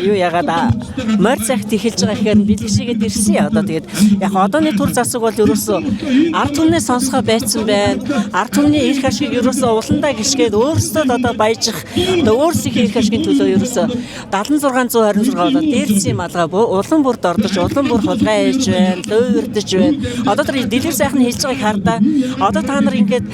юу ягаад морь цагт эхэлж байгаа гэхээр бэлгшээгээд ирсэн яа одоо тэгээд яг одооны төр засаг бол ерөөсөө ард түмнээ сонсгоо байцсан байна. Ард түмний эрх ашиг ерөөсөө уландаа гიშгээд өөрсдөө одоо баяжих одоо өөрсдийнхээ эрх ашигын төлөө ерөөсөө 7626 болоод дээрцийн малгай улан бүрд ордож улан бүр хулгай ээж байна, лөөвөрдөж байна. Одоо тэр дэлгэр сайхан хийж байгааг хардаа. Одоо та нар ингээд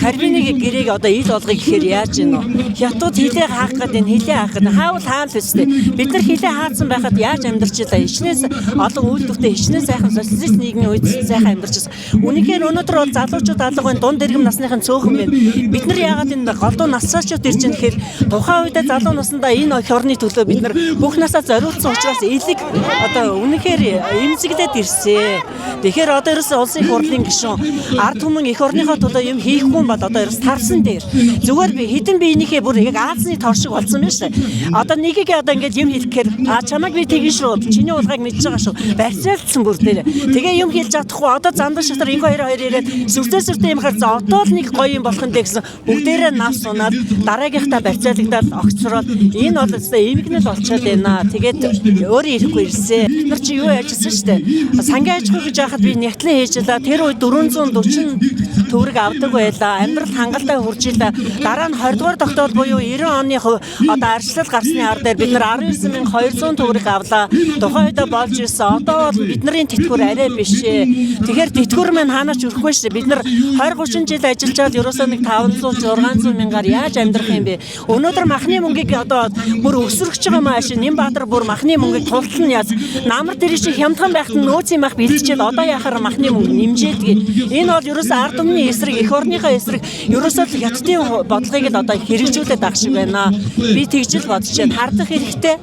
карбиныг гэрээг одоо ил болгоё гэхээр яаж ийн вэ? Хятад хилээ хаах гэдэг энэ хилээ хаах гэдэг хаавал хаал үстэй. Бид нар хилээ хаацсан байхад яаж амьдарч илаа? Хичнээн олон үйлдвэртэй хичнээн сайхан социалист нийгмийн үед сайхан амьдарч байсан. Үнэхээр өнөөдөр бол залуучууд алгын дунд дэргэм насныхын цөөхөн байна. Бид нар яагаад энэ голдуу насаачууд ирж байгаа гэхээр тухайн үедээ залуу насндаа энэ эх орны төлөө бид нар бүх насаа зориулсан учраас элэг одоо үнэхээр эмзэглээд ирсэн. Тэгэхээр одоо ерөөсөө улсын их хурлын гишүүн ард түмэн эх орныхоо төлөө юм хийхгүй бол одоо ерөөс тарсан дээр зүгээр би хідэн биенийхээ бүр яг аазны тор шиг болсон байна шээ. Одоо нэгийг одоо ингээд юм хэлэхээр чамайг би тэгэн шүү. Чиний уулгыг мэдж байгаа шүү. Барьцаалцсан бүр дээр. Тэгээ юм хэлж чадахгүй одоо зандан шатар энэ хоёр ирээд сүртэй юм хаар за одоо л нэг гоё юм болох нь гэсэн бүгдээрээ нас унаад дараагийнхтаа барьцаалагдаад огцроод энэ бол өстой эмгэнэл болчиход байна. Тэгээд өөрөө ирэхгүй ирсэн. Бид нар чи юу яажсэн шүү дээ. Сангийн аж ахуй гэж яхад би нягтлан хийжлээ. Тэр үед 440 төгрөг авдаг байлаа. Амьдрал хангалттай хүрч илаа. Дараа нь 20 дугаар тогтоол буюу 90 оны одоо арчлал гарсны ар дээр бид нар 19200 төгрөг авлаа. Тухайн үед болж ирсэн. Одоо бол бидний тэтгэвэр арай биш ээ. Тэгэхээр тэтгэвэр маань хаанаач өрөхгүй шүү. Бид нар 20 30 жил ажиллаад ерөөсөө нэг 500 600 мянгаар яаж амьдрах юм бэ? Өнөөдөр махны мөнгийг одоо бүр өсөрч байгаа маш Нямбаатар бүр махны мөнгийг тултал нь яз. Намар дээр чи хямдхан байхад нөөцийн мах бэлтжээд одоо яхаар махны мөнгө нэмжээдэг. Энэ бол ерөөсөө ард түмний эсрэг эх орныхоо эсрэг ерөөсөө л хятадын бодлогыг л одоо хэрэгжүүлээд ах шиг байна. Би тэгж л бодож байна. Хардах хэрэгтэй.